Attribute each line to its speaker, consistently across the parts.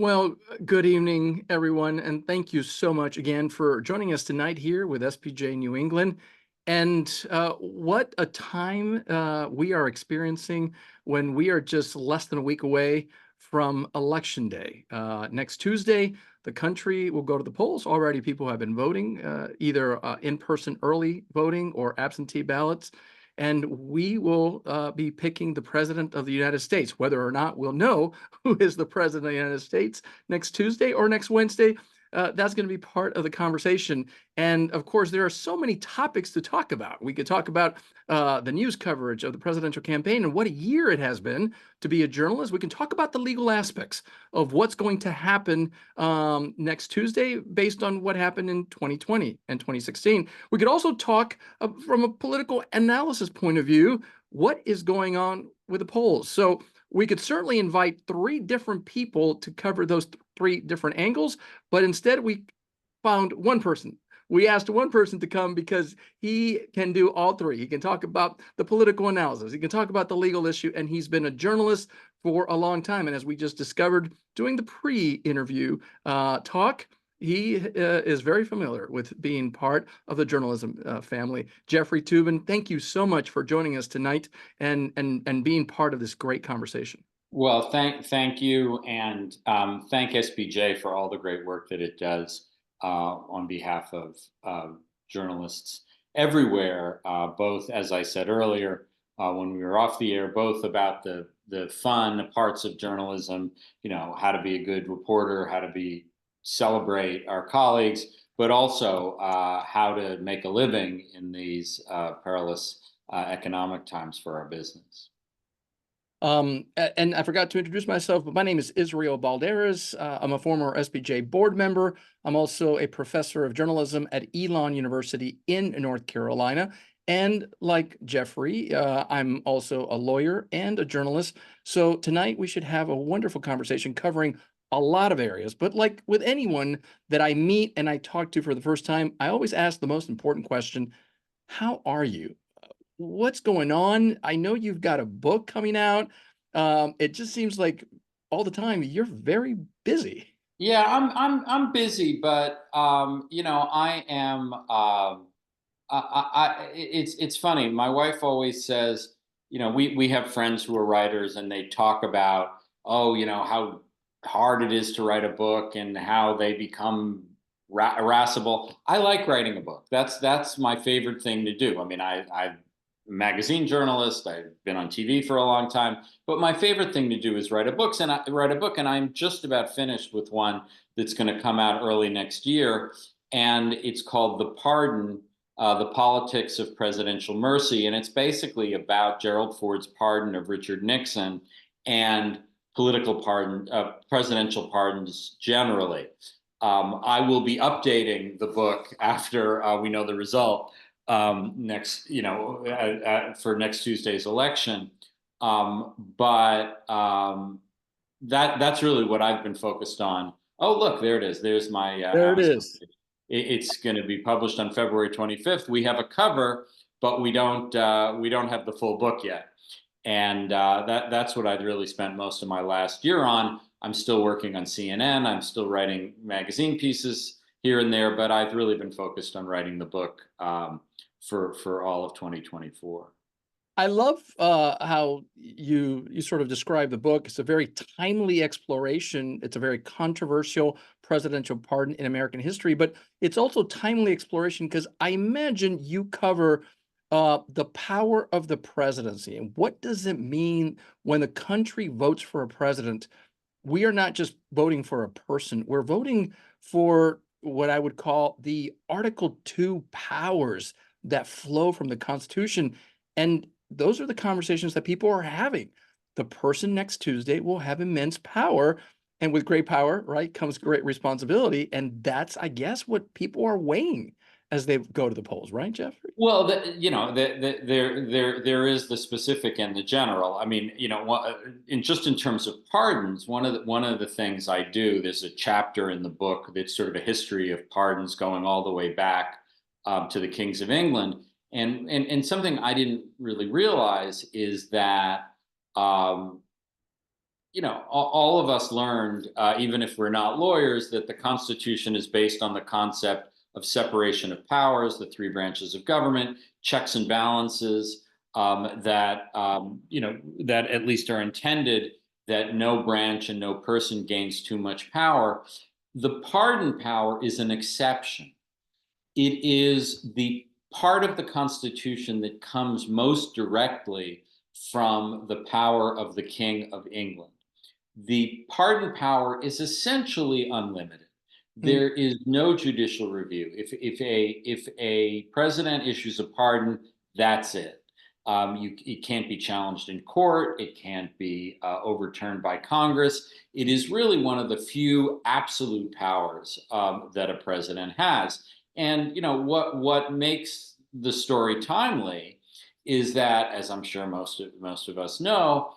Speaker 1: Well, good evening, everyone, and thank you so much again for joining us tonight here with SPJ New England. And what a time we are experiencing when we are just less than a week away from Election Day. Next Tuesday, the country will go to the polls. Already, people have been voting, either in-person early voting or absentee ballots. And we will be picking the President of the United States. Whether or not we'll know who is the President of the United States next Tuesday or next Wednesday, that's going to be part of the conversation. And of course, there are so many topics to talk about. We could talk about the news coverage of the presidential campaign and what a year it has been to be a journalist. We can talk about the legal aspects of what's going to happen next Tuesday based on what happened in 2020 and 2016. We could also talk from a political analysis point of view, what is going on with the polls. So we could certainly invite three different people to cover those three different angles, but instead we found one person. We asked one person to come because he can do all three. He can talk about the political analysis, he can talk about the legal issue, and he's been a journalist for a long time. And as we just discovered doing the pre-interview talk, he is very familiar with being part of the journalism family. Jeffrey Toobin, thank you so much for joining us tonight and being part of this great conversation.
Speaker 2: Well, thank you, and thank SPJ for all the great work that it does on behalf of journalists everywhere. Both, as I said earlier, when we were off the air, both about the fun parts of journalism, how to be a good reporter, how to celebrate our colleagues, but also how to make a living in these perilous economic times for our business.
Speaker 1: And I forgot to introduce myself, but my name is Israel Balderas. I'm a former SPJ board member. I'm also a professor of journalism at Elon University in North Carolina. And like Jeffrey, I'm also a lawyer and a journalist. So tonight we should have a wonderful conversation covering a lot of areas. But like with anyone that I meet and I talk to for the first time, I always ask the most important question: how are you? What's going on? I know you've got a book coming out. It just seems like all the time you're very busy.
Speaker 2: Yeah, I'm busy, but I am. It's funny. My wife always says, we have friends who are writers, and they talk about, oh, how hard it is to write a book and how they become irascible. I like writing a book. That's my favorite thing to do. I mean, I've magazine journalist. I've been on TV for a long time, but my favorite thing to do is write a book. And I'm just about finished with one that's going to come out early next year, and it's called "The Pardon: The Politics of Presidential Mercy," and it's basically about Gerald Ford's pardon of Richard Nixon and presidential pardons generally. I will be updating the book after we know the result for next Tuesday's election. That's really what I've been focused on. Oh, look, there it is. There's my
Speaker 1: There it
Speaker 2: Amazon.
Speaker 1: is.
Speaker 2: It's going to be published on February 25th. We have a cover, but we don't have the full book yet. And that's what I'd really spent most of my last year on. I'm still working on CNN. I'm still writing magazine pieces here and there, but I've really been focused on writing the book for all of 2024.
Speaker 1: I love how you sort of describe the book. It's a very timely exploration. It's a very controversial presidential pardon in American history, but it's also timely exploration because I imagine you cover the power of the presidency and what does it mean when the country votes for a president. We are not just voting for a person, we're voting for what I would call the Article 2 powers that flow from the Constitution. And those are the conversations that people are having. The person next Tuesday will have immense power. And with great power, right, comes great responsibility. And that's, I guess, what people are weighing as they go to the polls, right, Jeffrey?
Speaker 2: Well, there is the specific and the general. I mean, in terms of pardons, one of the things I do, there's a chapter in the book that's sort of a history of pardons going all the way back to the kings of England, and something I didn't really realize is that all of us learned, even if we're not lawyers, that the Constitution is based on the concept of separation of powers, the three branches of government, checks and balances, that at least are intended, that no branch and no person gains too much power. The pardon power is an exception. It is the part of the Constitution that comes most directly from the power of the King of England. The pardon power is essentially unlimited.
Speaker 1: Mm.
Speaker 2: There is no judicial review. If a president issues a pardon, that's it. It can't be challenged in court. It can't be overturned by Congress. It is really one of the few absolute powers that a president has. And what makes the story timely is that, as I'm sure most of us know,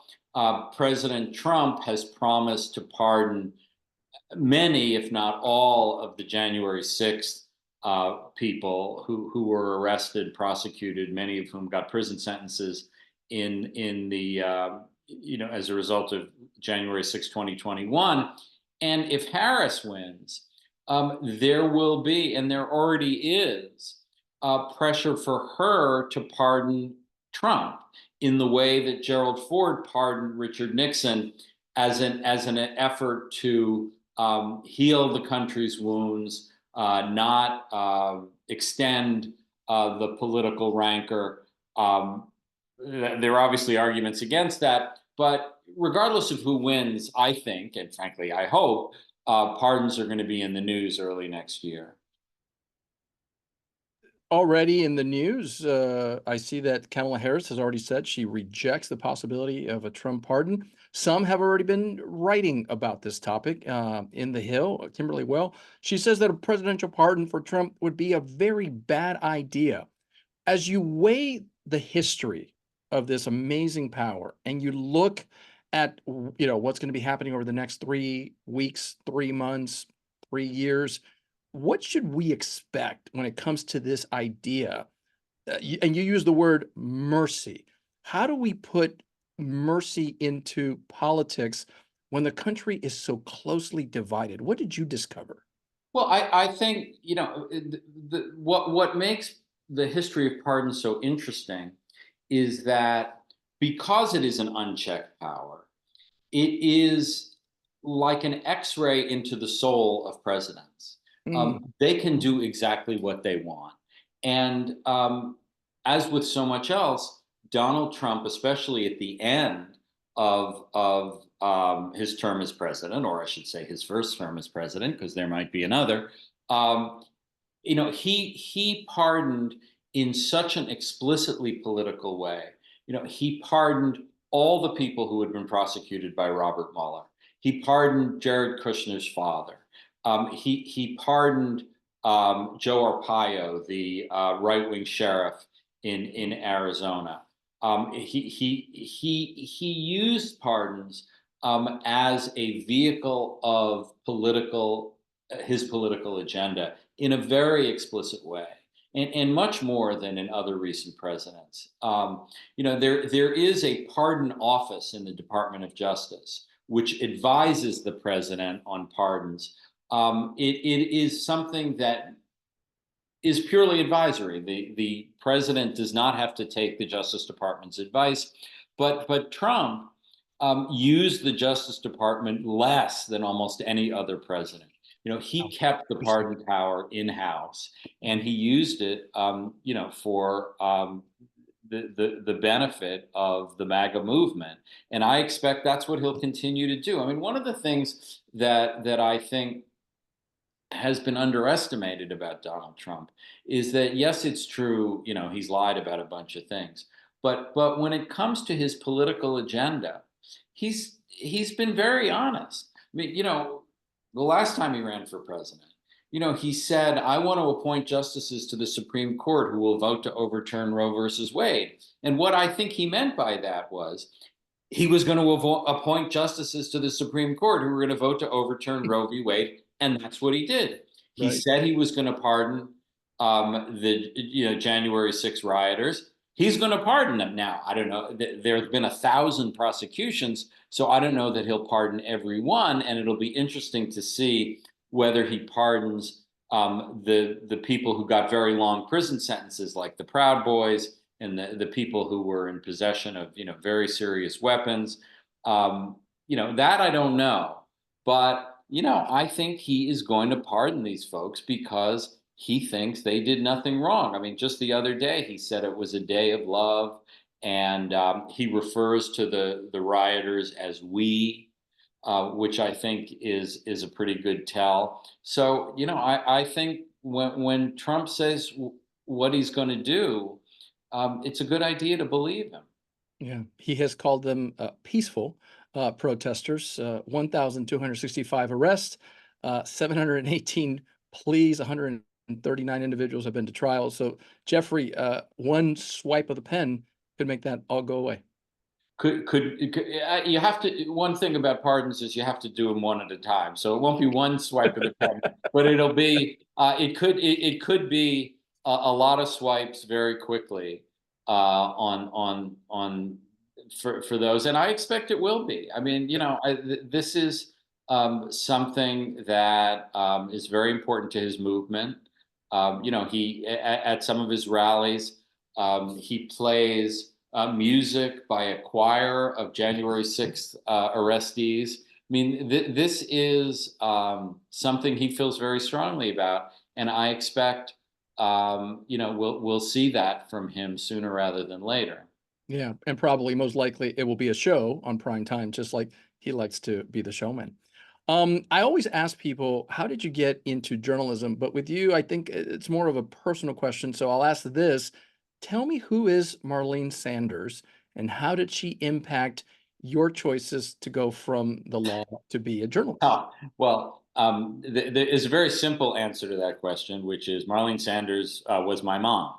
Speaker 2: President Trump has promised to pardon many, if not all, of the January 6th people who were arrested, prosecuted, many of whom got prison sentences in the as a result of January 6, 2021. And if Harris wins, there will be, and there already is, pressure for her to pardon Trump in the way that Gerald Ford pardoned Richard Nixon as an effort to heal the country's wounds, not extend the political rancor. There are obviously arguments against that, but regardless of who wins, I think, and frankly, I hope, pardons are going to be in the news early next year.
Speaker 1: Already in the news, I see that Kamala Harris has already said she rejects the possibility of a Trump pardon. Some have already been writing about this topic. In The Hill, Kimberly Well, she says that a presidential pardon for Trump would be a very bad idea. As you weigh the history of this amazing power and you look at what's going to be happening over the next 3 weeks, 3 months, 3 years, what should we expect when it comes to this idea? And you use the word mercy. How do we put mercy into politics when the country is so closely divided? What did you discover?
Speaker 2: Well, I think what makes the history of pardon so interesting is that because it is an unchecked power, it is like an X-ray into the soul of presidents.
Speaker 1: Mm.
Speaker 2: They can do exactly what they want, and as with so much else, Donald Trump, especially at the end of his term as president, or I should say his first term as president, because there might be another. Um, he pardoned in such an explicitly political way. He pardoned all the people who had been prosecuted by Robert Mueller. He pardoned Jared Kushner's father. He pardoned Joe Arpaio, the right-wing sheriff in Arizona. He used pardons as a vehicle of his political agenda in a very explicit way, and much more than in other recent presidents. There is a pardon office in the Department of Justice which advises the president on pardons. It is something that is purely advisory. The president does not have to take the Justice Department's advice, but Trump used the Justice Department less than almost any other president. He
Speaker 1: Oh,
Speaker 2: kept the
Speaker 1: interesting.
Speaker 2: pardon power in house, and he used it, for the benefit of the MAGA movement. And I expect that's what he'll continue to do. I mean, one of the things that I think has been underestimated about Donald Trump is that, yes, it's true, he's lied about a bunch of things, but when it comes to his political agenda, he's been very honest. I mean, the last time he ran for president, he said, "I want to appoint justices to the Supreme Court who will vote to overturn Roe versus Wade." And what I think he meant by that was he was going to appoint justices to the Supreme Court who were going to vote to overturn Roe v. Wade, and that's what he did. He
Speaker 1: Right.
Speaker 2: said he was going to pardon the January 6 rioters. He's going to pardon them now. I don't know. There have been 1,000 prosecutions, so I don't know that he'll pardon every one. And it'll be interesting to see whether he pardons the people who got very long prison sentences, like the Proud Boys, and the people who were in possession of very serious weapons. That I don't know, but I think he is going to pardon these folks because he thinks they did nothing wrong. I mean, just the other day, he said it was a day of love, and he refers to the rioters as we, which I think is a pretty good tell. So, I think when Trump says what he's going to do, it's a good idea to believe him.
Speaker 1: Yeah, he has called them peaceful protesters. 1,265 arrests, 718 pleas, 139 individuals have been to trial. So, Jeffrey, one swipe of the pen could make that all go away.
Speaker 2: You have to, one thing about pardons is you have to do them one at a time. So it won't be one swipe of the pen, but it'll be it could be a lot of swipes very quickly on for those, and I expect it will be. I mean, this is something that is very important to his movement. He at some of his rallies, he plays music by a choir of January 6th arrestees. I mean, this is something he feels very strongly about, and I expect we'll see that from him sooner rather than later.
Speaker 1: Yeah, and probably most likely it will be a show on prime time, just like he likes to be the showman. I always ask people, how did you get into journalism? But with you, I think it's more of a personal question. So I'll ask this. Tell me, who is Marlene Sanders and how did she impact your choices to go from the law to be a journalist?
Speaker 2: Oh, well, there is a very simple answer to that question, which is Marlene Sanders was my mom.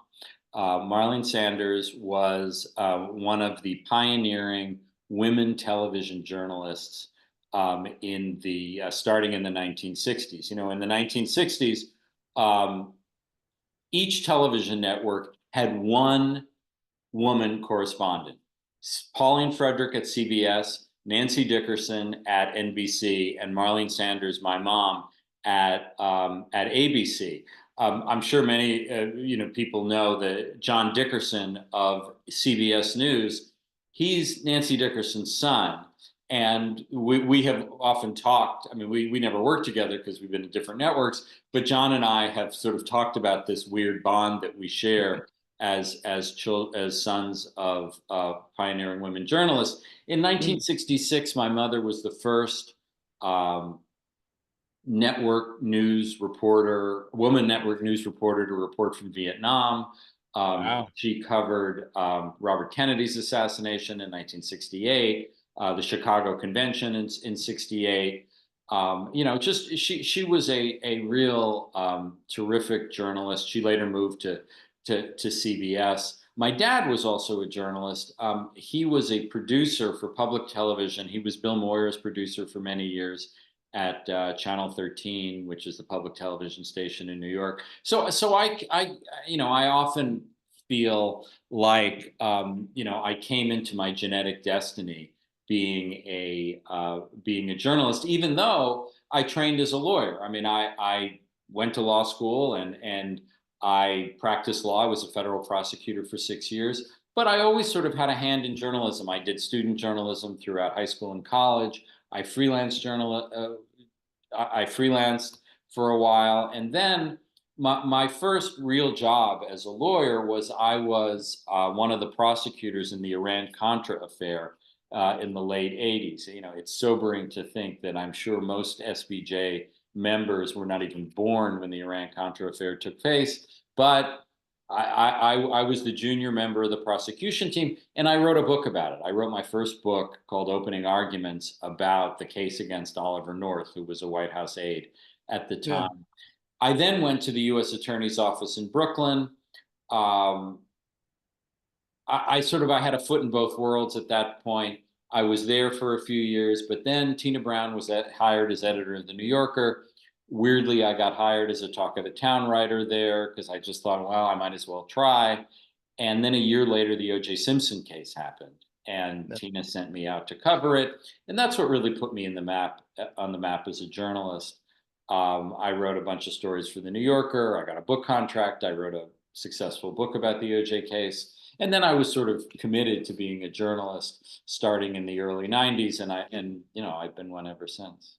Speaker 2: Marlene Sanders was one of the pioneering women television journalists in the starting in the 1960s. In the 1960s, um, each television network had one woman correspondent. Pauline Frederick at CBS, Nancy Dickerson at NBC, and Marlene Sanders, my mom, at ABC. I'm sure many people know that John Dickerson of CBS News. He's Nancy Dickerson's son, and we have often talked. I mean, we never worked together because we've been at different networks, but John and I have sort of talked about this weird bond that we share as sons of pioneering women journalists. In 1966, my mother was the first network news reporter, woman network news reporter to report from Vietnam.
Speaker 1: Wow.
Speaker 2: She covered Robert Kennedy's assassination in 1968, the Chicago Convention in 68. Just she was a real terrific journalist. She later moved to CBS. My dad was also a journalist. He was a producer for public television. He was Bill Moyer's producer for many years at Channel 13, which is the public television station in New York. So I often feel like I came into my genetic destiny being a journalist, even though I trained as a lawyer. I mean, I went to law school and I practiced law. I was a federal prosecutor for 6 years, but I always sort of had a hand in journalism. I did student journalism throughout high school and college. I freelanced for a while, and then my first real job as a lawyer was I was one of the prosecutors in the Iran-Contra affair in the late 80s. It's sobering to think that I'm sure most SPJ members were not even born when the Iran-Contra affair took place, but I was the junior member of the prosecution team, and I wrote a book about it. I wrote my first book called Opening Arguments about the case against Oliver North, who was a White House aide at the
Speaker 1: Yeah.
Speaker 2: time. I then went to the U.S. Attorney's Office in Brooklyn. Um, I had a foot in both worlds at that point. I was there for a few years, but then Tina Brown was hired as editor of the New Yorker. Weirdly, I got hired as a talk of the town writer there because I just thought, well, I might as well try. And then a year later, the O.J. Simpson case happened, and
Speaker 1: That-
Speaker 2: Tina sent me out to cover it, and that's what really put me in the map on the map as a journalist. I wrote a bunch of stories for the New Yorker. I got a book contract. I wrote a successful book about the O.J. case. And then I was sort of committed to being a journalist starting in the early 90s, and I've been one ever since.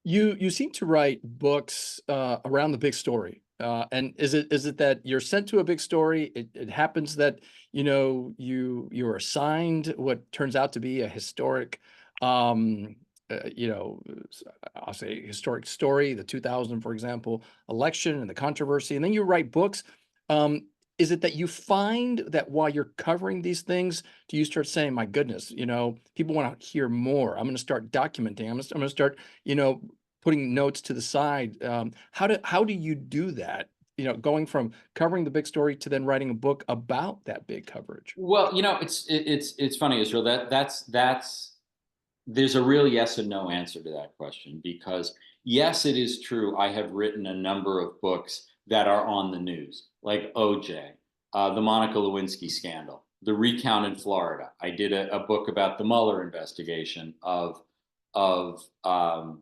Speaker 1: You seem to write books around the big story. And is it that you're sent to a big story? It happens that you're assigned what turns out to be a historic, um, I'll say historic story, the 2000, for example, election and the controversy, and then you write books. Um, is it that you find that while you're covering these things, do you start saying, "My goodness, people want to hear more. I'm going to start documenting. I'm going to start, putting notes to the side." How do you do that? Going from covering the big story to then writing a book about that big coverage.
Speaker 2: Well, it's funny, Israel. That's there's a real yes and no answer to that question, because yes, it is true. I have written a number of books that are on the news, like OJ, the Monica Lewinsky scandal, the recount in Florida. I did a book about the Mueller investigation of um,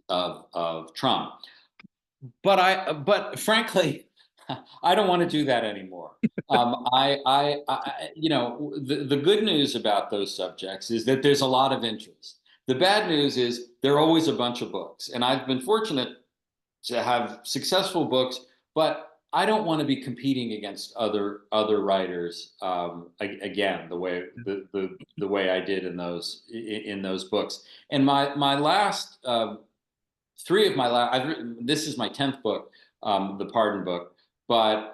Speaker 2: of Trump. But frankly, I don't want to do that anymore. The good news about those subjects is that there's a lot of interest. The bad news is there are always a bunch of books, and I've been fortunate to have successful books, but I don't want to be competing against other writers again the way I did in those books. And my last three of my last, I've written, this is my 10th book, the Pardon book, but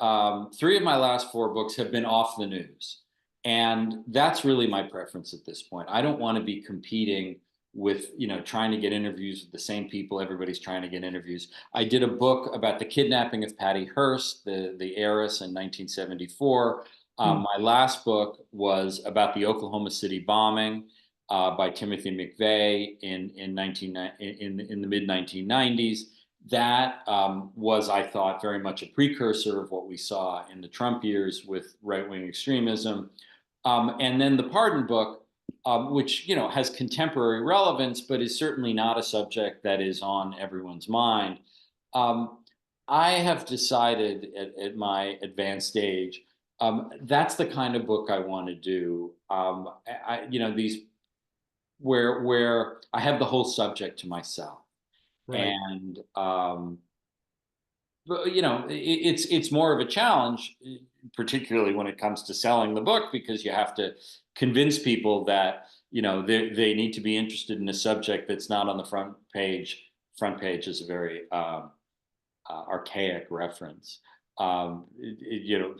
Speaker 2: three of my last four books have been off the news. And that's really my preference at this point. I don't want to be competing with, trying to get interviews with the same people. Everybody's trying to get interviews. I did a book about the kidnapping of Patty Hearst, the heiress in 1974.
Speaker 1: Hmm.
Speaker 2: My last book was about the Oklahoma City bombing by Timothy McVeigh in the mid 1990s. That was, I thought, very much a precursor of what we saw in the Trump years with right wing extremism. And then the Pardon book, which has contemporary relevance, but is certainly not a subject that is on everyone's mind. Um, I have decided at my advanced age that's the kind of book I want to do. These where I have the whole subject to myself.
Speaker 1: Right.
Speaker 2: And but, it's more of a challenge, particularly when it comes to selling the book, because you have to convince people that they need to be interested in a subject that's not on the front page. Front page is a very archaic reference. The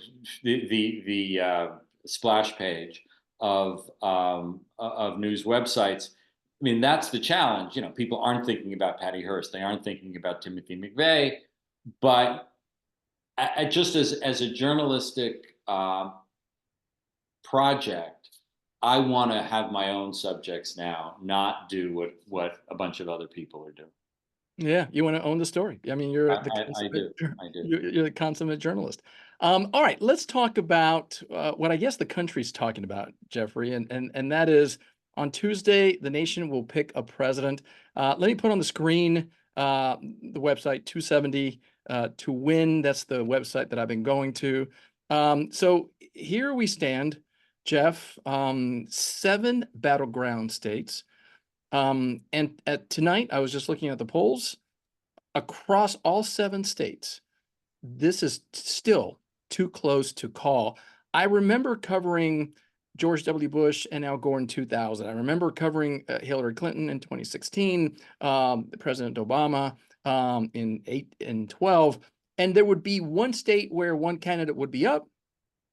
Speaker 2: splash page of news websites. I mean, that's the challenge. People aren't thinking about Patty Hearst. They aren't thinking about Timothy McVeigh. But just as a journalistic project, I want to have my own subjects now, not do what a bunch of other people are doing.
Speaker 1: Yeah, you want to own the story. I mean, you're the
Speaker 2: I
Speaker 1: consummate,
Speaker 2: do. I do.
Speaker 1: you're the consummate journalist. All right, let's talk about what I guess the country's talking about, Jeffrey, and that is on Tuesday, the nation will pick a president. Let me put on the screen the website 270 to win. That's the website that I've been going to. So here we stand, Jeff. 7 battleground states. And tonight, I was just looking at the polls across all 7 states. This is still too close to call. I remember covering George W. Bush and Al Gore in 2000. I remember covering Hillary Clinton in 2016, President Obama in 8 and 12. And there would be one state where one candidate would be up,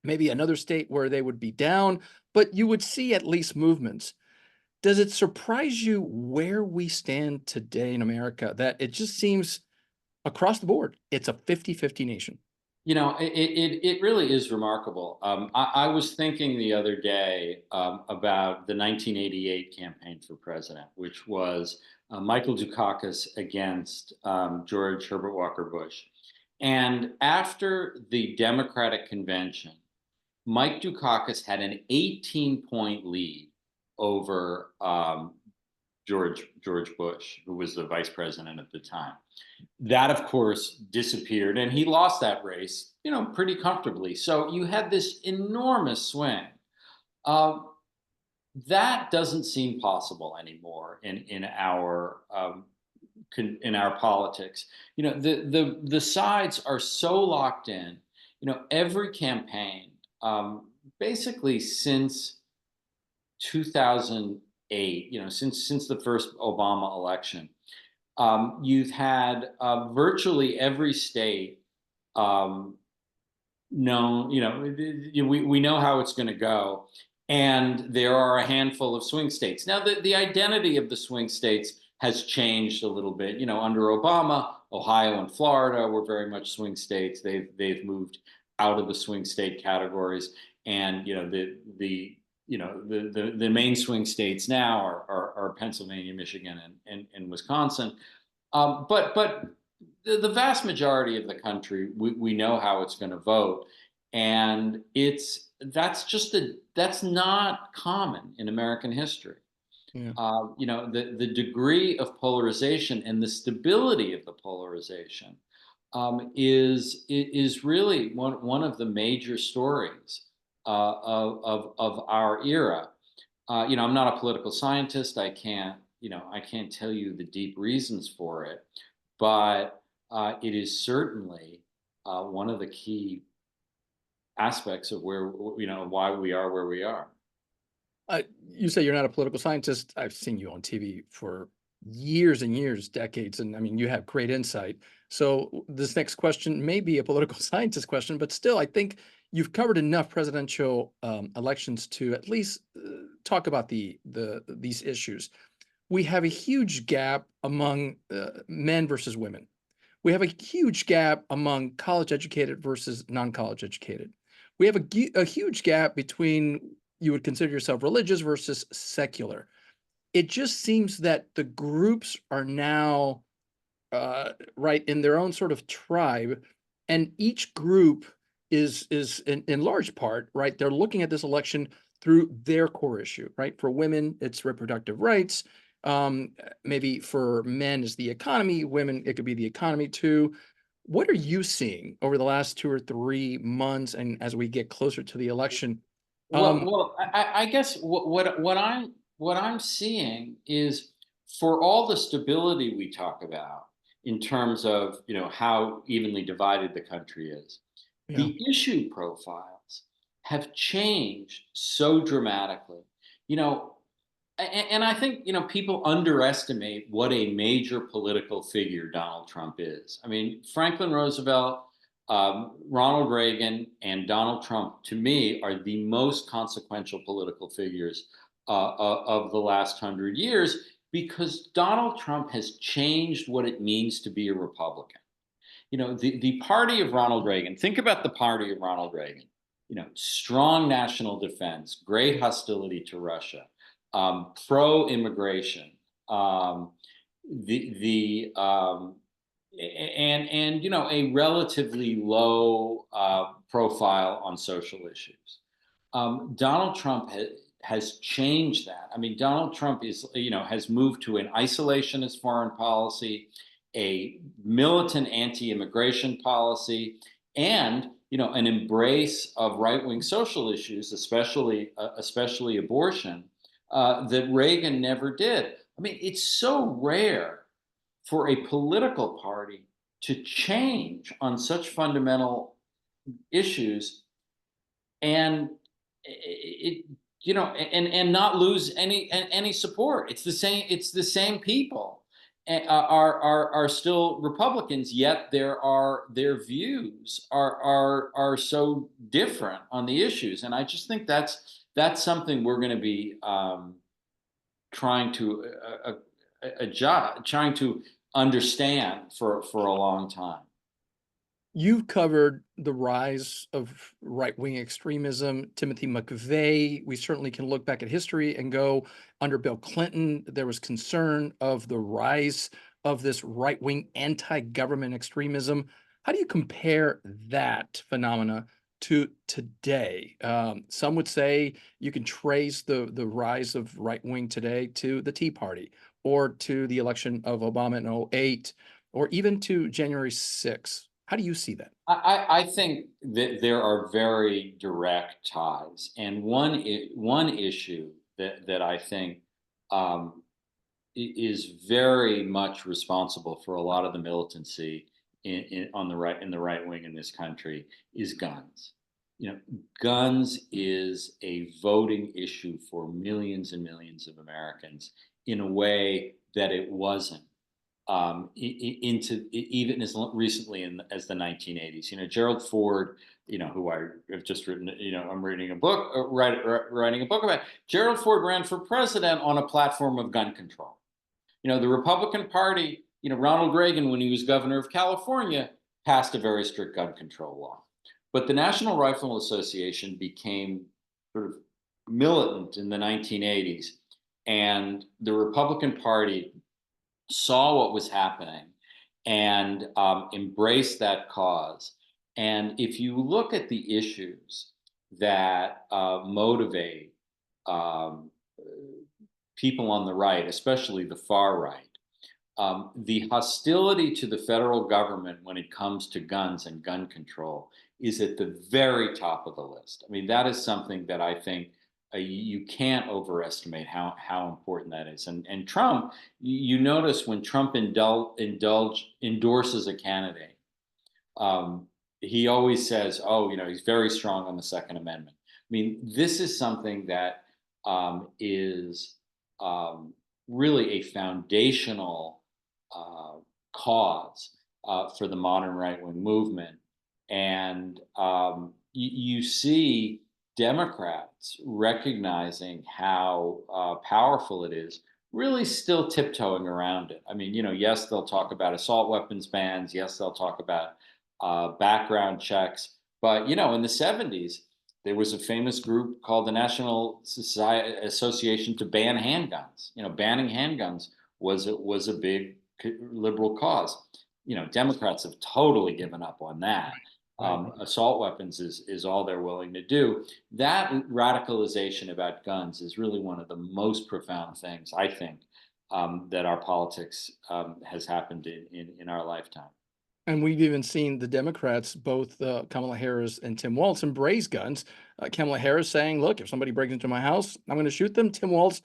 Speaker 1: maybe another state where they would be down, but you would see at least movements. Does it surprise you where we stand today in America, that it just seems across the board, it's a 50-50 nation?
Speaker 2: It really is remarkable. I was thinking the other day about the 1988 campaign for president, which was Michael Dukakis against George Herbert Walker Bush. And after the Democratic convention, Mike Dukakis had an 18-point lead over George Bush, who was the vice president at the time. That, of course, disappeared, and he lost that race, pretty comfortably. So you had this enormous swing. Uh, that doesn't seem possible anymore in our politics. The sides are so locked in. Every campaign, basically since 2008, since the first Obama election, you've had virtually every state um, known. We know how it's going to go, and there are a handful of swing states. Now, the identity of the swing states has changed a little bit. Under Obama, Ohio and Florida were very much swing states. They've moved out of the swing state categories, and the main swing states now are Pennsylvania, Michigan, and Wisconsin. But the vast majority of the country, we know how it's going to vote, and that's not common in American history.
Speaker 1: Yeah.
Speaker 2: The degree of polarization and the stability of the polarization is really one of the major stories of our era. I'm not a political scientist. I can't tell you the deep reasons for it, but it is certainly one of the key aspects of why we are where we are.
Speaker 1: You say you're not a political scientist. I've seen you on TV for years and years, decades, and I mean, you have great insight. So this next question may be a political scientist question, but still, I think you've covered enough presidential elections to at least talk about these issues. We have a huge gap among men versus women. We have a huge gap among college educated versus non-college educated. We have a huge gap between you would consider yourself religious versus secular. It just seems that the groups are now right in their own sort of tribe, and each group is in large part right. They're looking at this election through their core issue, right? For women, it's reproductive rights. Maybe for men, is the economy. Women, it could be the economy too. What are you seeing over the last 2 or 3 months, and as we get closer to the election?
Speaker 2: I guess what I'm seeing is, for all the stability we talk about in terms of how evenly divided the country is,
Speaker 1: Yeah.
Speaker 2: the issue profiles have changed so dramatically. You know, and I think people underestimate what a major political figure Donald Trump is. I mean, Franklin Roosevelt, Ronald Reagan, and Donald Trump, to me, are the most consequential political figures of the last 100 years, because Donald Trump has changed what it means to be a Republican. The party of Ronald Reagan. Think about the party of Ronald Reagan. Strong national defense, great hostility to Russia, pro-immigration, the and a relatively low profile on social issues. Donald Trump has changed that. I mean, Donald Trump has moved to an isolationist foreign policy, a militant anti-immigration policy, and an embrace of right-wing social issues, especially abortion, that Reagan never did. I mean, it's so rare for a political party to change on such fundamental issues, and and not lose any support. It's the same people are still Republicans, yet their views are so different on the issues. And I just think that's something we're going to be trying to adjust, trying to understand for a long time.
Speaker 1: You've covered the rise of right-wing extremism, Timothy McVeigh. We certainly can look back at history and go, under Bill Clinton, there was concern of the rise of this right-wing anti-government extremism. How do you compare that phenomena to today? Some would say you can trace the rise of right wing today to the Tea Party or to the election of Obama in '08 or even to January 6th. How do you see that?
Speaker 2: I think that there are very direct ties, and one issue that I think um, is very much responsible for a lot of the militancy on the right, in the right wing in this country, is guns. You know, guns is a voting issue for millions and millions of Americans in a way that it wasn't even as recently as the 1980s. You know, Gerald Ford, you know, who I have just written, you know, I'm reading a book, writing a book about. Gerald Ford ran for president on a platform of gun control. You know, the Republican Party, you know, Ronald Reagan, when he was governor of California, passed a very strict gun control law. But the National Rifle Association became sort of militant in the 1980s. And the Republican Party saw what was happening and embraced that cause. And if you look at the issues that motivate um, people on the right, especially the far right, the hostility to the federal government when it comes to guns and gun control is at the very top of the list. I mean, that is something that I think you can't overestimate how important that is. And Trump, you notice when Trump endorses a candidate, he always says, "Oh, you know, he's very strong on the Second Amendment." I mean, this is something that is really a foundational uh, cause for the modern right wing movement. And you see Democrats recognizing how powerful it is, really still tiptoeing around it. I mean, you know, yes, they'll talk about assault weapons bans. Yes, they'll talk about background checks. But, you know, in the 70s, there was a famous group called the National Society Association to Ban Handguns. You know, banning handguns was a big liberal cause. You know, Democrats have totally given up on that.
Speaker 1: Right.
Speaker 2: Assault weapons is all they're willing to do. That radicalization about guns is really one of the most profound things I think that our politics has happened in our lifetime.
Speaker 1: And we've even seen the Democrats, both Kamala Harris and Tim Walz, embrace guns. Kamala Harris saying, "Look, if somebody breaks into my house, I'm going to shoot them." Tim Walz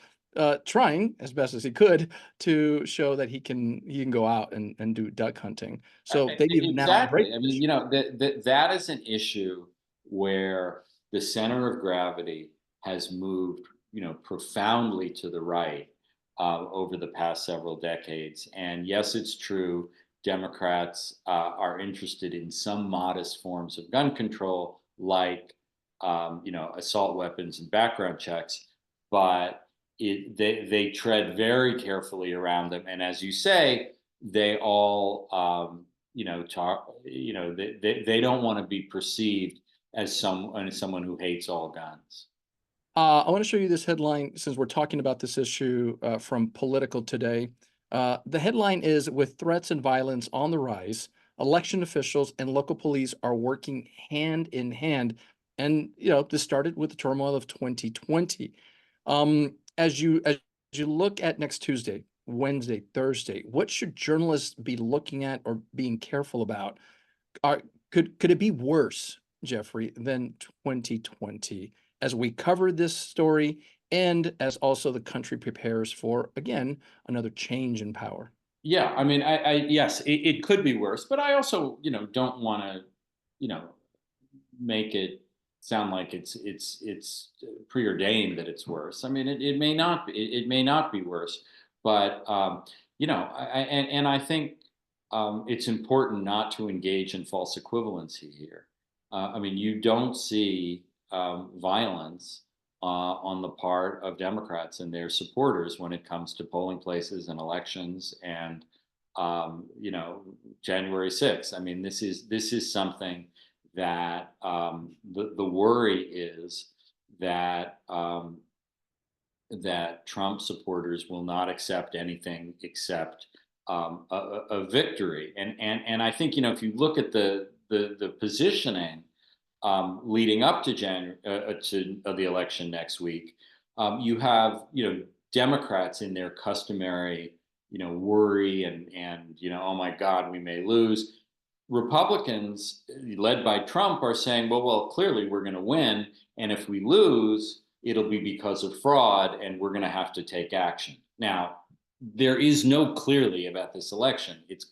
Speaker 1: trying as best as he could to show that he can go out and do duck hunting. So they've now embraced
Speaker 2: Exactly. I mean,
Speaker 1: this.
Speaker 2: you know, that is an issue where the center of gravity has moved, you know, profoundly to the right over the past several decades. And yes, it's true. Democrats are interested in some modest forms of gun control, like you know, assault weapons and background checks, but they tread very carefully around them. And as you say, they all you know, they don't want to be perceived as someone who hates all guns.
Speaker 1: I want to show you this headline since we're talking about this issue from Political Today. The headline is "With threats and violence on the rise, election officials and local police are working hand in hand." And this started with the turmoil of 2020. As you look at next Tuesday, Wednesday, Thursday, what should journalists be looking at or being careful about? Are could it be worse, Jeffrey, than 2020 as we cover this story and as also the country prepares for, again, another change in power?
Speaker 2: Yeah, I mean, I yes, it could be worse, but I also, you know, don't want to, you know, make it sound like it's preordained that it's worse. I mean, it may not be. It may not be worse, but you know, and I think it's important not to engage in false equivalency here. I mean, you don't see violence on the part of Democrats and their supporters when it comes to polling places and elections and you know, January 6th. I mean, this is something that the worry is that that Trump supporters will not accept anything except a victory. And I think, if you look at the positioning leading up to the election next week, you have Democrats in their customary worry and oh my God, we may lose. Republicans, led by Trump, are saying, well, clearly we're going to win, and if we lose, it'll be because of fraud, and we're going to have to take action. Now, there is no clearly about this election. It's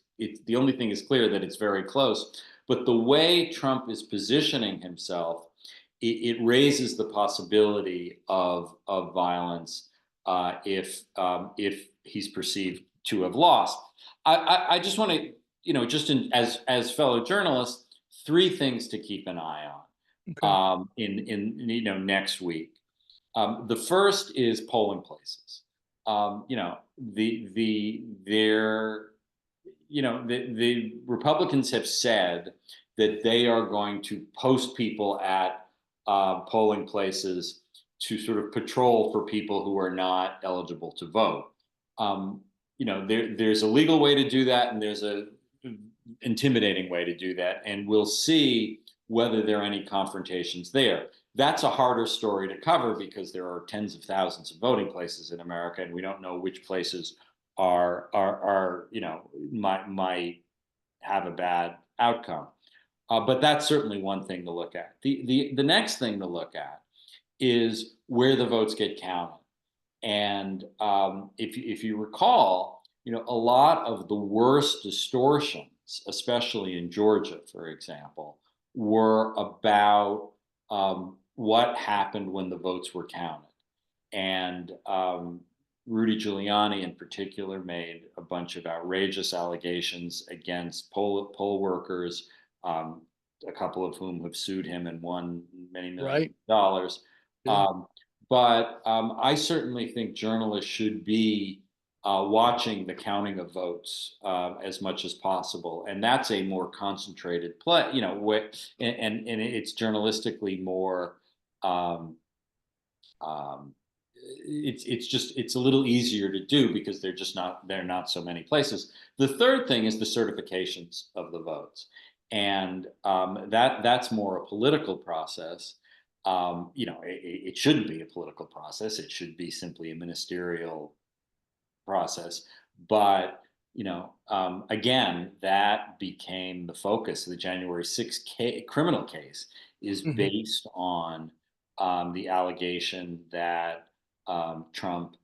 Speaker 2: the only thing is clear that it's very close. But the way Trump is positioning himself, it raises the possibility of violence if he's perceived to have lost. I just want to, just as fellow journalists, three things to keep an eye
Speaker 1: Okay.
Speaker 2: on next week. The first is polling places. The Republicans have said that they are going to post people at polling places to sort of patrol for people who are not eligible to vote. There's a legal way to do that, and there's a intimidating way to do that, and we'll see whether there are any confrontations there. That's a harder story to cover because there are tens of thousands of voting places in America, and we don't know which places are might have a bad outcome. But that's certainly one thing to look at. The next thing to look at is where the votes get counted. And if you recall, a lot of the worst distortions, especially in Georgia, for example, were about what happened when the votes were counted. And Rudy Giuliani, in particular, made a bunch of outrageous allegations against poll workers, a couple of whom have sued him and won many millions
Speaker 1: Right.
Speaker 2: of dollars.
Speaker 1: Yeah.
Speaker 2: But I certainly think journalists should be watching the counting of votes as much as possible, and that's a more concentrated play, and it's journalistically more. Um, it's a little easier to do because there are not so many places. The third thing is the certifications of the votes, and that's more a political process. It shouldn't be a political process. It should be simply a ministerial process. But again, that became the focus. The January 6th criminal case is
Speaker 1: Mhm.
Speaker 2: based on the allegation that Trump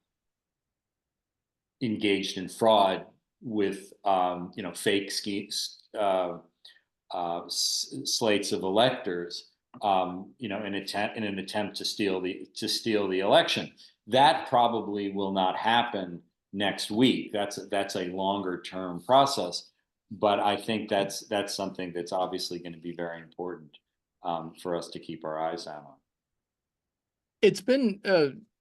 Speaker 2: engaged in fraud with fake schemes, slates of electors, in an attempt to steal the election. That probably will not happen next week. That's a longer term process, but I think that's something that's obviously going to be very important for us to keep our eyes out on.
Speaker 1: It's been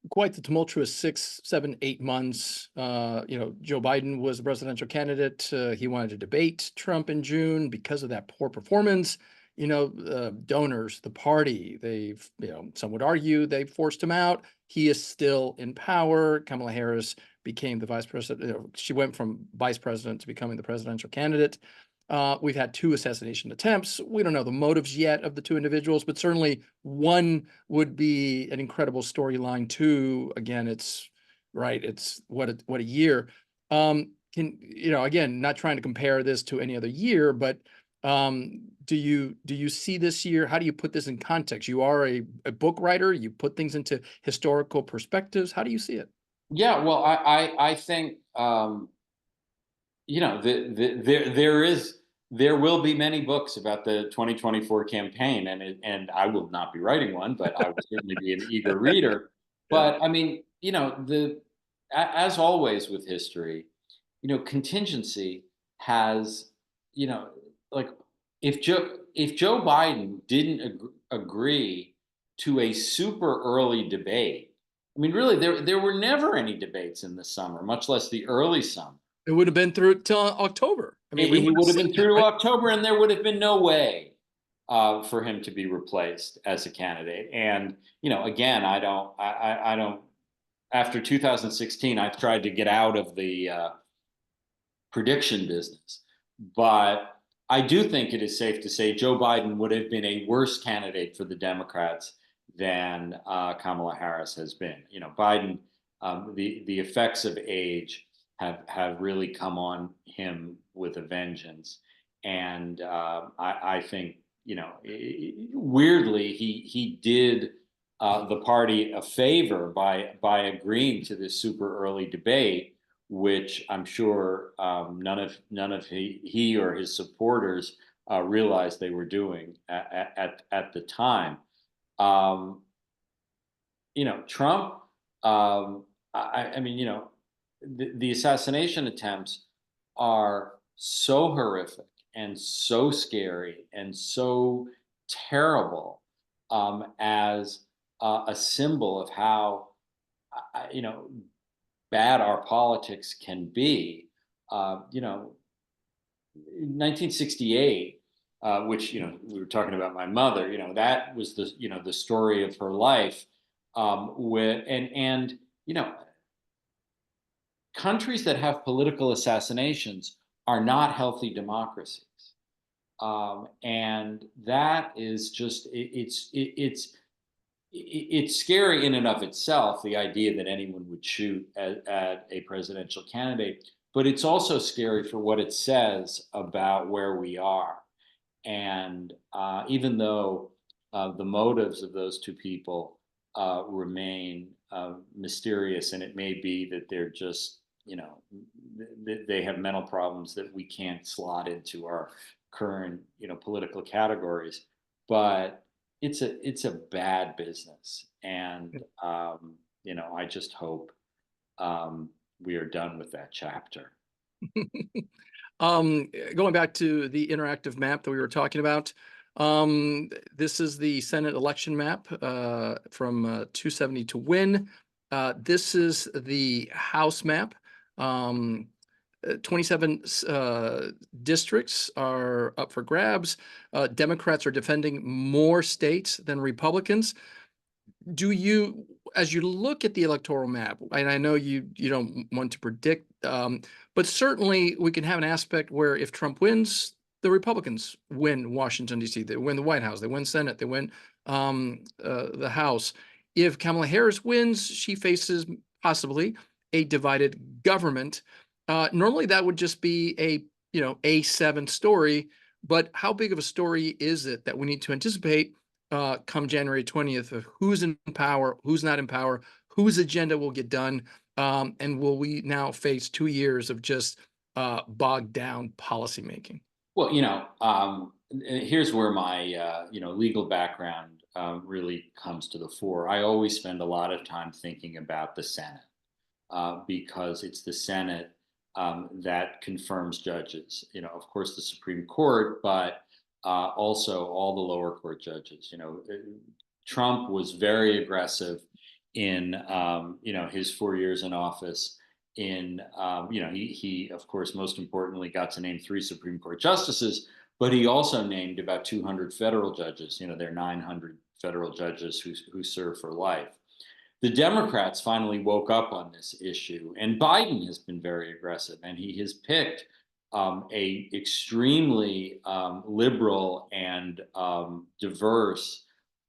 Speaker 1: quite the tumultuous 6, 7, 8 months. Joe Biden was the presidential candidate. He wanted to debate Trump in June because of that poor performance. Donors, the party, some would argue they forced him out. He is still in power. Kamala Harris became the vice president. She went from vice president to becoming the presidential candidate. We've had 2 assassination attempts. We don't know the motives yet of the 2 individuals, but certainly one would be an incredible storyline. 2, again, it's right. It's what a year. Again, not trying to compare this to any other year, but do you see this year? How do you put this in context? You are a book writer. You put things into historical perspectives. How do you see it?
Speaker 2: Yeah, well, I think there will be many books about the 2024 campaign, and I will not be writing one, but I will certainly be an eager reader.
Speaker 1: Yeah.
Speaker 2: But I mean, as always with history, contingency has, you know, like if Joe Biden didn't agree to a super early debate, I mean, really, there were never any debates in the summer, much less the early summer.
Speaker 1: It would have been through till October. I mean, we would
Speaker 2: He
Speaker 1: have
Speaker 2: would have
Speaker 1: seen
Speaker 2: been
Speaker 1: that,
Speaker 2: through to
Speaker 1: right?
Speaker 2: October, and there would have been no way for him to be replaced as a candidate. And again, I don't. After 2016, I've tried to get out of prediction business. But I do think it is safe to say Joe Biden would have been a worse candidate for the Democrats than Kamala Harris has been. You know, Biden, the effects of age have really come on him with a vengeance, and I think, you know, weirdly he did the party a favor by agreeing to this super early debate, which I'm sure none of he or his supporters realized they were doing at the time. Um, you know, Trump. I mean, you know, the assassination attempts are so horrific and so scary and so terrible, as a symbol of how, you know, bad our politics can be. You know, 1968, which, you know, we were talking about my mother. You know, that was the, you know, the story of her life. With and you know, countries that have political assassinations are not healthy democracies. And that is just it's scary in and of itself, the idea that anyone would shoot at a presidential candidate, but it's also scary for what it says about where we are. And even though the motives of those two people remain mysterious, and it may be that they're just, you know, they have mental problems that we can't slot into our current, you know, political categories, but it's a bad business, and you know, I just hope we are done with that chapter.
Speaker 1: Going back to the interactive map that we were talking about, this is the Senate election map from 270 to win. This is the House map. 27 districts are up for grabs. Democrats are defending more states than Republicans. Do you, as you look at the electoral map, and I know you don't want to predict, but certainly we can have an aspect where if Trump wins, the Republicans win Washington, D.C., they win the White House, they win Senate, they win the House. If Kamala Harris wins, she faces possibly a divided government. Normally that would just be a, you know, A7 story, but how big of a story is it that we need to anticipate come January 20th of who's in power, who's not in power, whose agenda will get done, and will we now face 2 years of just bogged down policymaking?
Speaker 2: Well, you know, here's where my you know, legal background really comes to the fore. I always spend a lot of time thinking about the Senate, because it's the Senate that confirms judges. You know, of course, the Supreme Court, but also all the lower court judges. You know, Trump was very aggressive in, you know, his 4 years in office. In, you know, he of course most importantly got to name 3 Supreme Court justices, but he also named about 200 federal judges. You know, there are 900 federal judges who serve for life. The Democrats finally woke up on this issue, and Biden has been very aggressive, and he has picked a extremely liberal and diverse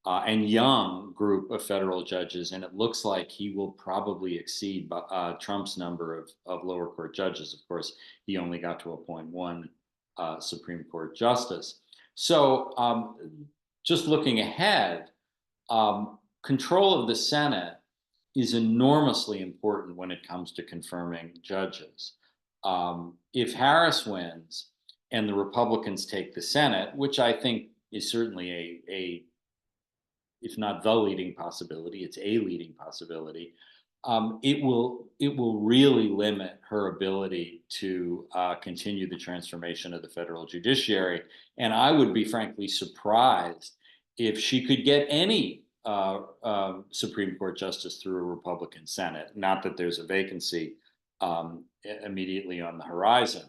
Speaker 2: and young group of federal judges, and it looks like he will probably exceed Trump's number of lower court judges. Of course, he only got to appoint one Supreme Court justice. So, just looking ahead, control of the Senate is enormously important when it comes to confirming judges. If Harris wins and the Republicans take the Senate, which I think is certainly a if not the leading possibility, it's a leading possibility. It will really limit her ability to continue the transformation of the federal judiciary, and I would be frankly surprised if she could get any Supreme Court justice through a Republican Senate. Not that there's a vacancy immediately on the horizon.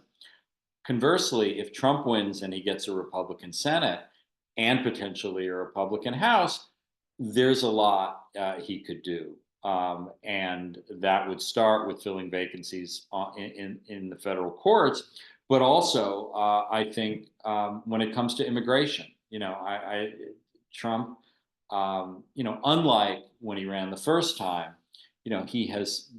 Speaker 2: Conversely, if Trump wins and he gets a Republican Senate and potentially a Republican House, there's a lot he could do. and that would start with filling vacancies in the federal courts. But also, I think when it comes to immigration, Trump, unlike when he ran the first time, he has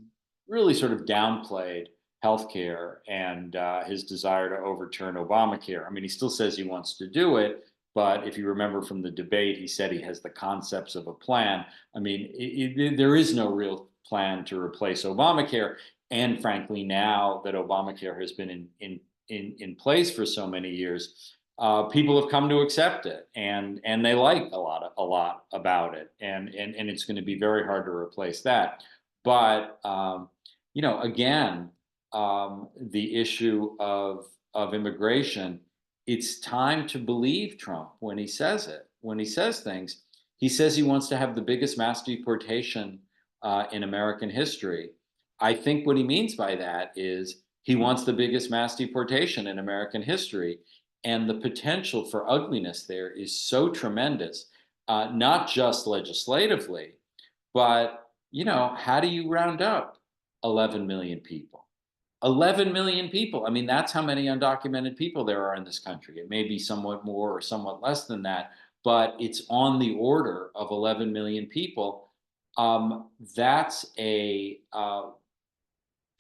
Speaker 2: really sort of downplayed healthcare and his desire to overturn Obamacare. I mean, he still says he wants to do it, but if you remember from the debate, he said he has the concepts of a plan. I mean, there is no real plan to replace Obamacare. And frankly, now that Obamacare has been in place for so many years, people have come to accept it, and they like a lot about it, and it's going to be very hard to replace that. But again, the issue of immigration, it's time to believe Trump when he says it. When he says things, he says he wants to have the biggest mass deportation in American history. I think what he means by that is he wants the biggest mass deportation in American history. And the potential for ugliness there is so tremendous, not just legislatively, but how do you round up 11 million people? 11 million people. I mean, that's how many undocumented people there are in this country. It may be somewhat more or somewhat less than that, but it's on the order of 11 million people. That's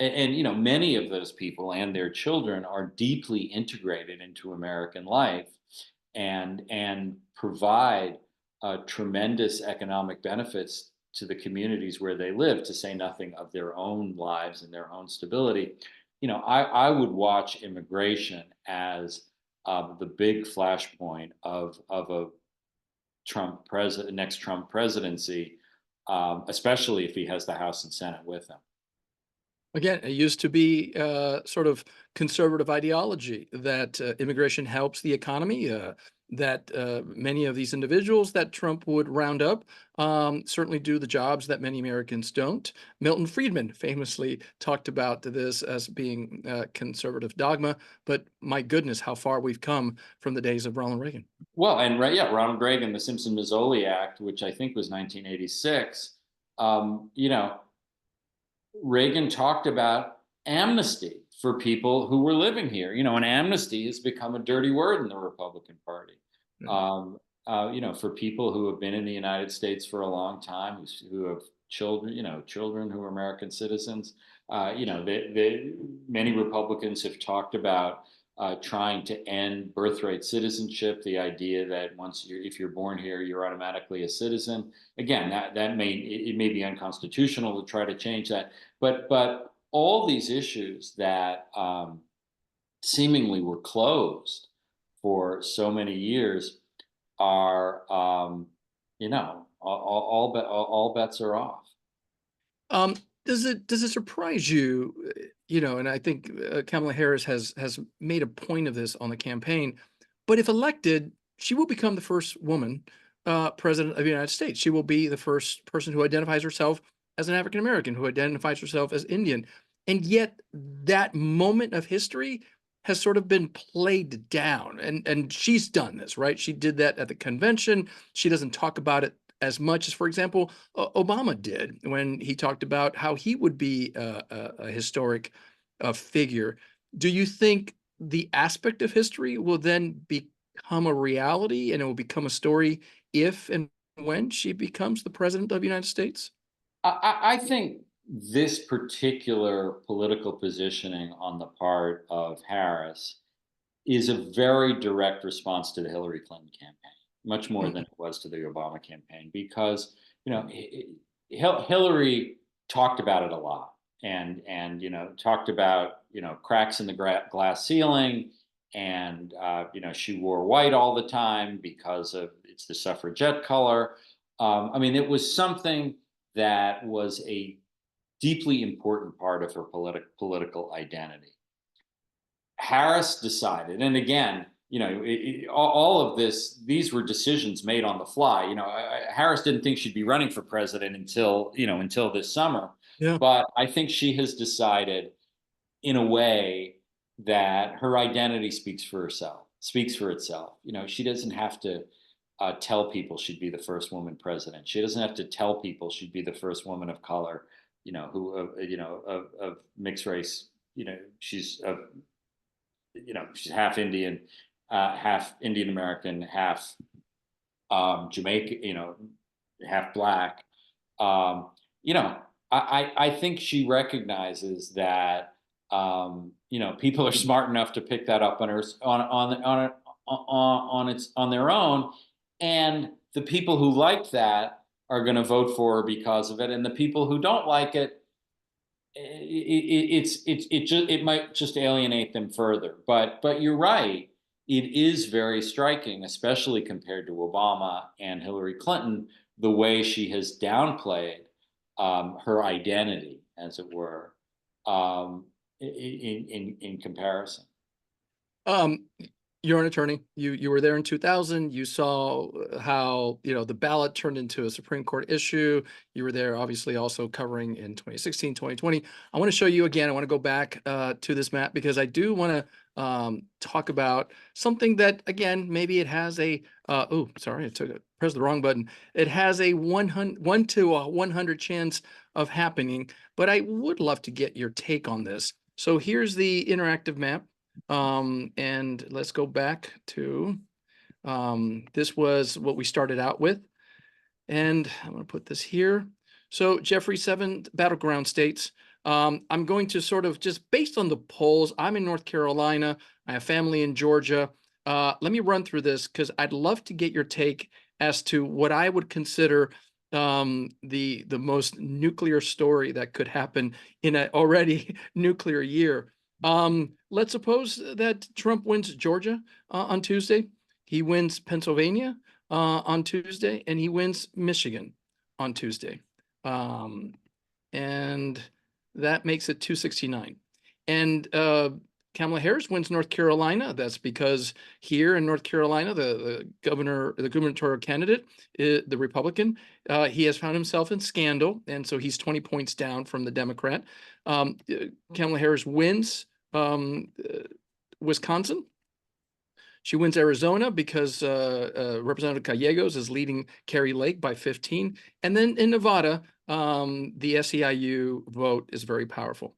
Speaker 2: and many of those people and their children are deeply integrated into American life and provide tremendous economic benefits to the communities where they live, to say nothing of their own lives and their own stability. I would watch immigration as the big flashpoint of a next Trump presidency, especially if he has the House and Senate with him.
Speaker 1: Again, it used to be sort of conservative ideology that immigration helps the economy, that many of these individuals that Trump would round up certainly do the jobs that many Americans don't. Milton Friedman famously talked about this as being conservative dogma, but my goodness, how far we've come from the days of Ronald Reagan.
Speaker 2: Well, and right, yeah, Ronald Reagan, the Simpson-Mazzoli Act, which I think was 1986. Reagan talked about amnesty for people who were living here. And amnesty has become a dirty word in the Republican Party. For people who have been in the United States for a long time, who have children, children who are American citizens. Many Republicans have talked about trying to end birthright citizenship, the idea that if you're born here, you're automatically a citizen. Again, that may be unconstitutional to try to change that, but all these issues that seemingly were closed for so many years are, all bets are off.
Speaker 1: Um, does it surprise you, and I think Kamala Harris has made a point of this on the campaign, but if elected, she will become the first woman president of the United States. She will be the first person who identifies herself as an African American, who identifies herself as Indian. And yet that moment of history has sort of been played down. And she's done this, right? She did that at the convention. She doesn't talk about it as much as, for example, Obama did when he talked about how he would be a historic figure. Do you think the aspect of history will then become a reality and it will become a story if and when she becomes the president of the United States?
Speaker 2: I think this particular political positioning on the part of Harris is a very direct response to the Hillary Clinton campaign, much more than it was to the Obama campaign, because Hillary talked about it a lot, and talked about cracks in the glass ceiling, and she wore white all the time because it's the suffragette color. I mean, it was something that was a deeply important part of her political identity. Harris decided, and again, all of these were decisions made on the fly. Harris didn't think she'd be running for president until this summer.
Speaker 1: Yeah.
Speaker 2: But I think she has decided in a way that her identity speaks for itself. She doesn't have to tell people she'd be the first woman president. She doesn't have to tell people she'd be the first woman of color, who, of mixed race. She's half Indian, half Indian American, half Jamaican, half black. Um, you know, I think she recognizes that people are smart enough to pick that up on their own, and the people who like that are going to vote for her because of it, and the people who don't like it, it might just alienate them further. But you're right. It is very striking, especially compared to Obama and Hillary Clinton, the way she has downplayed her identity, as it were, in comparison.
Speaker 1: Um, you're an attorney. You were there in 2000. You saw how, the ballot turned into a Supreme Court issue. You were there, obviously, also covering in 2016, 2020. I want to show you again. I want to go back to this map because I do want to talk about something that, again, maybe it has a oh, sorry, pressed the wrong button. It has a 1 to 100 chance of happening, but I would love to get your take on this. So here's the interactive map. And let's go back to, this was what we started out with. And I'm going to put this here. So Jeffrey, 7 battleground states. I'm going to sort of just based on the polls, I'm in North Carolina. I have family in Georgia. Let me run through this because I'd love to get your take as to what I would consider the most nuclear story that could happen in an already nuclear year. Let's suppose that Trump wins Georgia on Tuesday. He wins Pennsylvania on Tuesday, and he wins Michigan on Tuesday. And that makes it 269. And Kamala Harris wins North Carolina. That's because here in North Carolina, the gubernatorial candidate, the Republican, he has found himself in scandal, and so he's 20 points down from the Democrat. Kamala Harris wins Wisconsin. She wins Arizona because Representative Gallegos is leading Kari Lake by 15. And then in Nevada, the SEIU vote is very powerful.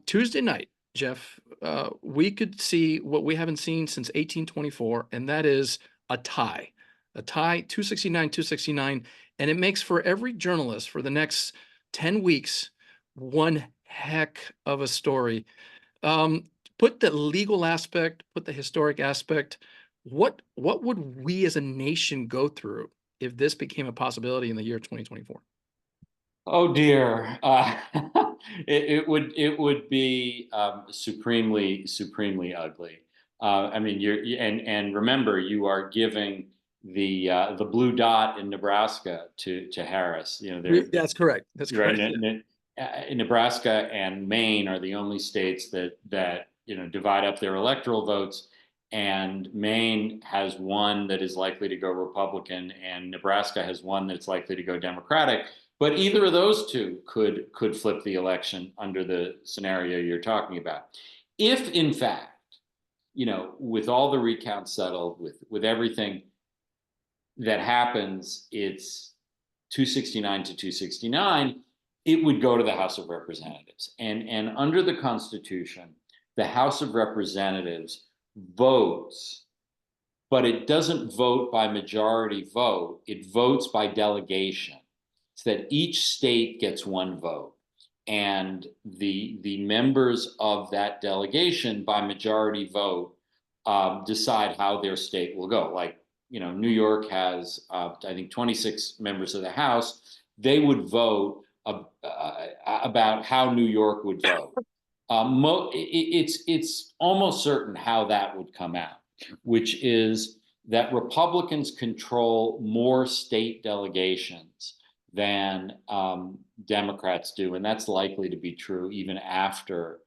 Speaker 1: Tuesday night, Jeff, we could see what we haven't seen since 1824, and that is a tie. A tie, 269, 269. And it makes for every journalist for the next 10 weeks one heck of a story. Put the legal aspect, put the historic aspect. What would we as a nation go through if this became a possibility in the year 2024?
Speaker 2: Oh dear, it would be supremely ugly. I mean, and remember, you are giving the blue dot in Nebraska to Harris.
Speaker 1: That's correct. That's
Speaker 2: right.
Speaker 1: correct.
Speaker 2: Nebraska and Maine are the only states that divide up their electoral votes, and Maine has one that is likely to go Republican, and Nebraska has one that's likely to go Democratic. But either of those two could flip the election under the scenario you're talking about. If in fact, with all the recounts settled, with everything that happens, it's 269 to 269, it would go to the House of Representatives. And under the Constitution, the House of Representatives votes, but it doesn't vote by majority vote. It votes by delegation. So that each state gets one vote. And the members of that delegation by majority vote decide how their state will go. Like, New York has, I think, 26 members of the House. They would vote about how New York would vote. It's almost certain how that would come out, which is that Republicans control more state delegations than Democrats do, and that's likely to be true even after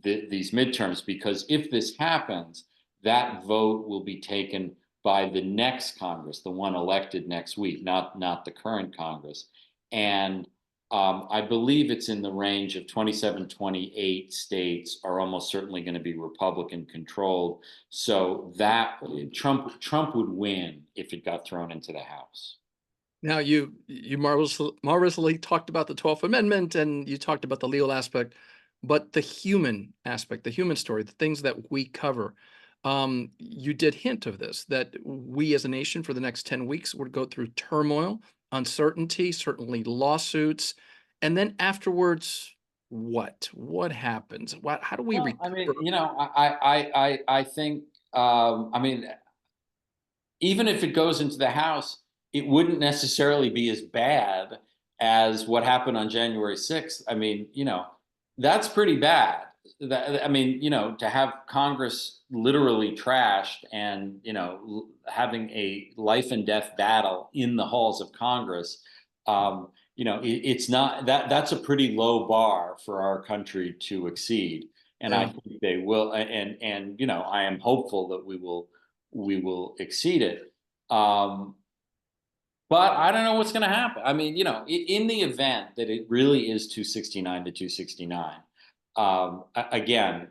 Speaker 2: these midterms, because if this happens, that vote will be taken by the next Congress, the one elected next week, not the current Congress. And I believe it's in the range of 27, 28 states are almost certainly going to be Republican controlled. So that Trump would win if it got thrown into the House.
Speaker 1: Now you marvelously talked about the 12th Amendment and you talked about the legal aspect, but the human aspect, the human story, the things that we cover. You did hint of this, that we as a nation for the next 10 weeks would go through turmoil, uncertainty, certainly lawsuits, and then afterwards, what? What happens? How do we
Speaker 2: Well, I
Speaker 1: recover?
Speaker 2: mean, I think, I mean, even if it goes into the House, it wouldn't necessarily be as bad as what happened on January 6th. I mean, that's pretty bad. I mean, to have Congress literally trashed and, having a life and death battle in the halls of Congress, it's not that's a pretty low bar for our country to exceed. And I
Speaker 1: Yeah,
Speaker 2: think they will. And, I am hopeful that we will exceed it. But I don't know what's going to happen. I mean, in the event that it really is 269 to 269, again,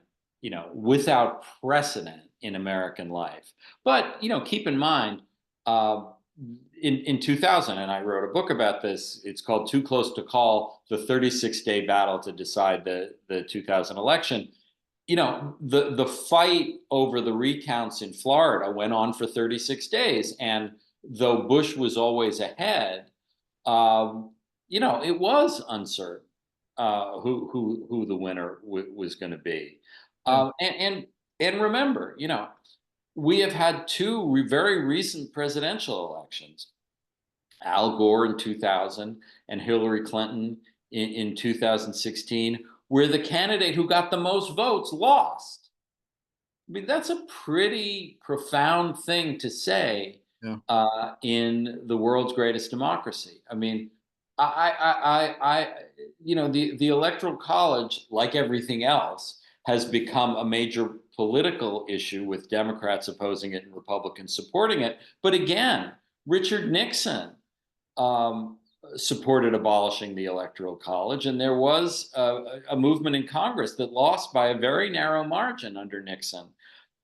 Speaker 2: without precedent in American life. But, keep in mind, uh, in 2000, and I wrote a book about this, it's called Too Close to Call, the 36-day battle to decide the 2000 election. The fight over the recounts in Florida went on for 36 days. And though Bush was always ahead, it was uncertain who the winner was going to be.
Speaker 1: yeah.
Speaker 2: And remember, we have had two very recent presidential elections: Al Gore in 2000 and Hillary Clinton in 2016, where the candidate who got the most votes lost. I mean, that's a pretty profound thing to say
Speaker 1: Yeah.
Speaker 2: in the world's greatest democracy. I mean, the Electoral College, like everything else, has become a major political issue with Democrats opposing it and Republicans supporting it. But again, Richard Nixon um, supported abolishing the Electoral College, and there was a movement in Congress that lost by a very narrow margin under Nixon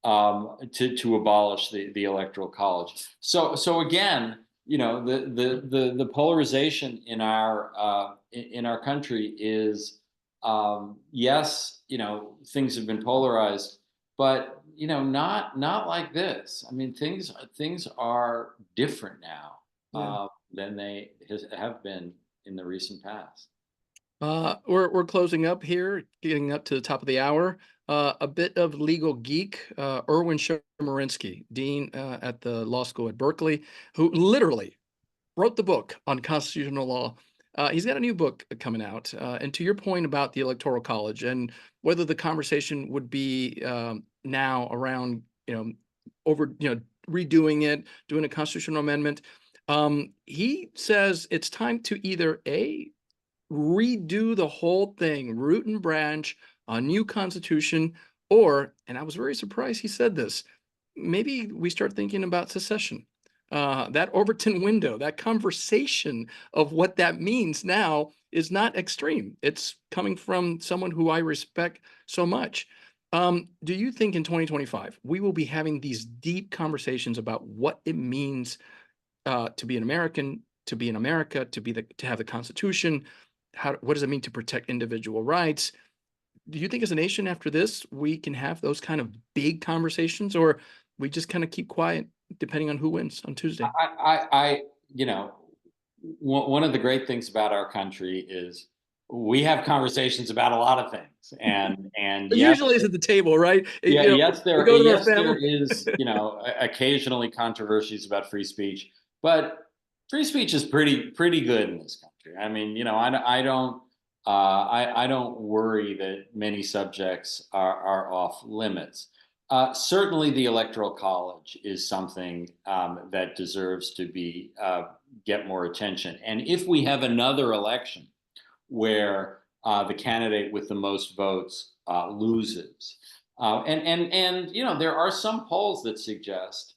Speaker 2: to abolish the Electoral College. So again, the polarization in our country is, yes, things have been polarized, but not like this. I mean, things are different now
Speaker 1: Yeah.
Speaker 2: than they have been in the recent past.
Speaker 1: We're closing up here, getting up to the top of the hour. A bit of legal geek, Erwin Chemerinsky, dean at the law school at Berkeley, who literally wrote the book on constitutional law. He's got a new book coming out. And to your point about the Electoral College and whether the conversation would be now around, over, redoing it, doing a constitutional amendment, he says it's time to either redo the whole thing, root and branch, a new constitution, or, and I was very surprised he said this, maybe we start thinking about secession. That Overton window, that conversation of what that means now is not extreme. It's coming from someone who I respect so much. Do you think in 2025 we will be having these deep conversations about what it means to be an American, to be in America, to have the Constitution? What does it mean to protect individual rights? Do you think as a nation after this we can have those kind of big conversations, or we just kind of keep quiet depending on who wins on Tuesday?
Speaker 2: I one of the great things about our country is we have conversations about a lot of things, and
Speaker 1: It
Speaker 2: yes,
Speaker 1: usually is at the table, right?
Speaker 2: yeah,
Speaker 1: We go to our
Speaker 2: yes, there
Speaker 1: family.
Speaker 2: is, occasionally controversies about free speech, but free speech is pretty good in this country. I mean, I don't worry that many subjects are off limits. Certainly, the Electoral College is something that deserves to be get more attention. And if we have another election where the candidate with the most votes loses, and there are some polls that suggest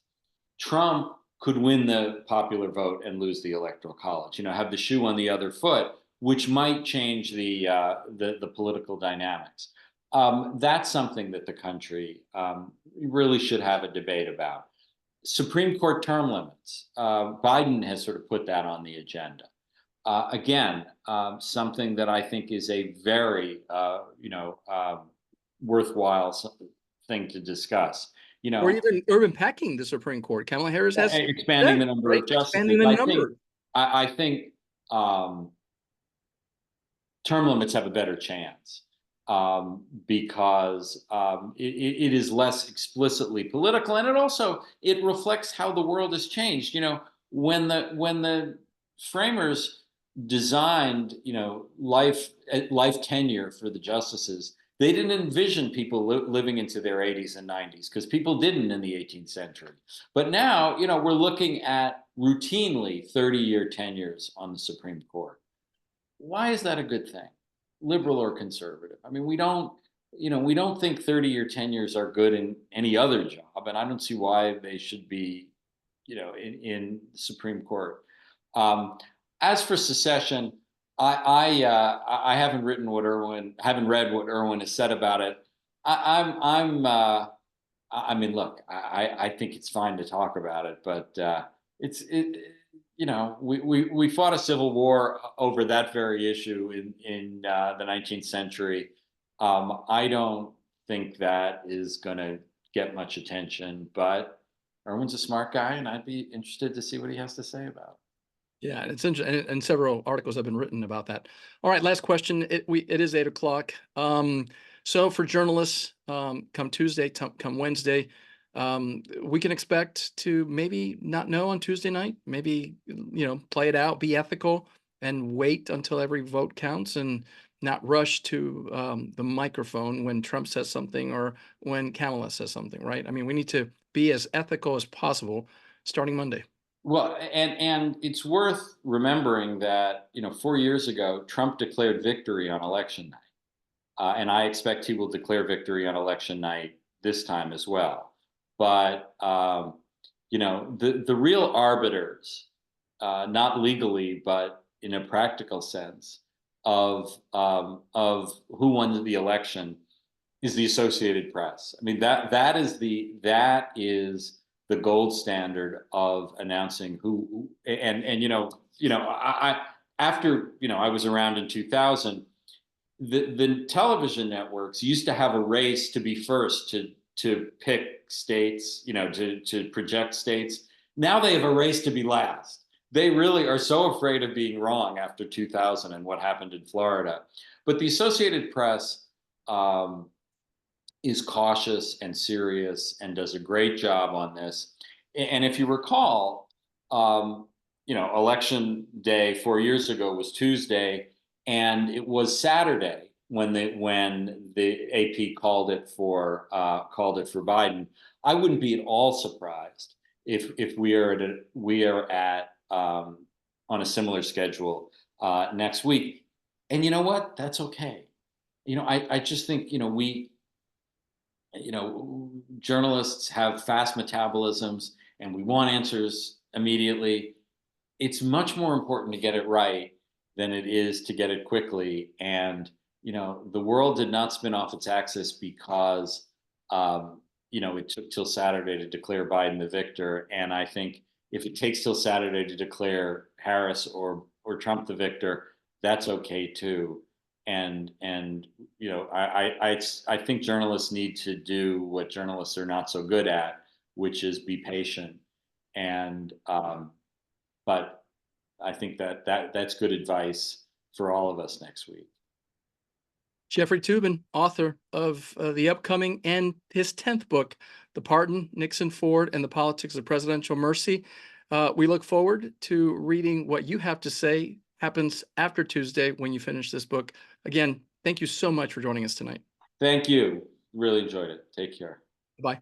Speaker 2: Trump could win the popular vote and lose the Electoral College. Have the shoe on the other foot. which might change the political dynamics. That's something that the country really should have a debate about. Supreme Court term limits. Biden has sort of put that on the agenda. Again, something that I think is a very, worthwhile thing to discuss.
Speaker 1: Or even urban packing the Supreme Court. Kamala Harris has
Speaker 2: Expanding
Speaker 1: said,
Speaker 2: the number
Speaker 1: right?
Speaker 2: of
Speaker 1: Expanding
Speaker 2: justices.
Speaker 1: the
Speaker 2: I think,
Speaker 1: number.
Speaker 2: I think term limits have a better chance because it is less explicitly political, and it reflects how the world has changed. When the framers designed life tenure for the justices, they didn't envision people living into their 80s and 90s, because people didn't in the 18th century. But now, we're looking at routinely 30-year tenures on the Supreme Court. Why is that a good thing, liberal or conservative? I mean, we don't think 30-year tenures are good in any other job, and I don't see why they should be, in the Supreme Court. As for secession, I haven't read what Irwin has said about it. I mean, look, I think it's fine to talk about it, but we fought a civil war over that very issue in the 19th century. I don't think that is going to get much attention, but Irwin's a smart guy, and I'd be interested to see what he has to say about it.
Speaker 1: Yeah, it's interesting, and several articles have been written about that. All right, last question. It is 8 o'clock. So for journalists, come Tuesday, come Wednesday, we can expect to maybe not know on Tuesday night. Maybe play it out, be ethical, and wait until every vote counts, and not rush to the microphone when Trump says something or when Kamala says something. Right? I mean, we need to be as ethical as possible starting Monday.
Speaker 2: Well, and it's worth remembering that 4 years ago, Trump declared victory on election night, and I expect he will declare victory on election night this time as well. But the real arbiters, not legally but in a practical sense, of who won the election is the Associated Press. I mean, that is the gold standard of announcing who. And I after I was around in 2000. The television networks used to have a race to be first to pick states, to project states. Now they have a race to be last. They really are so afraid of being wrong after 2000 and what happened in Florida. But the Associated Press is cautious and serious and does a great job on this. And if you recall, election day 4 years ago was Tuesday, and it was Saturday when the AP called it for Biden. I wouldn't be at all surprised if we are at on a similar schedule next week. And you know what? That's okay. I just think journalists have fast metabolisms, and we want answers immediately. It's much more important to get it right than it is to get it quickly. And the world did not spin off its axis because it took till Saturday to declare Biden the victor. And I think if it takes till Saturday to declare Harris or Trump the victor, that's okay too. And I think journalists need to do what journalists are not so good at, which is be patient. And but I think that's good advice for all of us next week.
Speaker 1: Jeffrey Toobin, author of the upcoming and his 10th book, The Pardon, Nixon, Ford, and the Politics of Presidential Mercy. We look forward to reading what you have to say. Happens after Tuesday when you finish this book. Again, thank you so much for joining us tonight.
Speaker 2: Thank you. Really enjoyed it. Take care.
Speaker 1: Bye.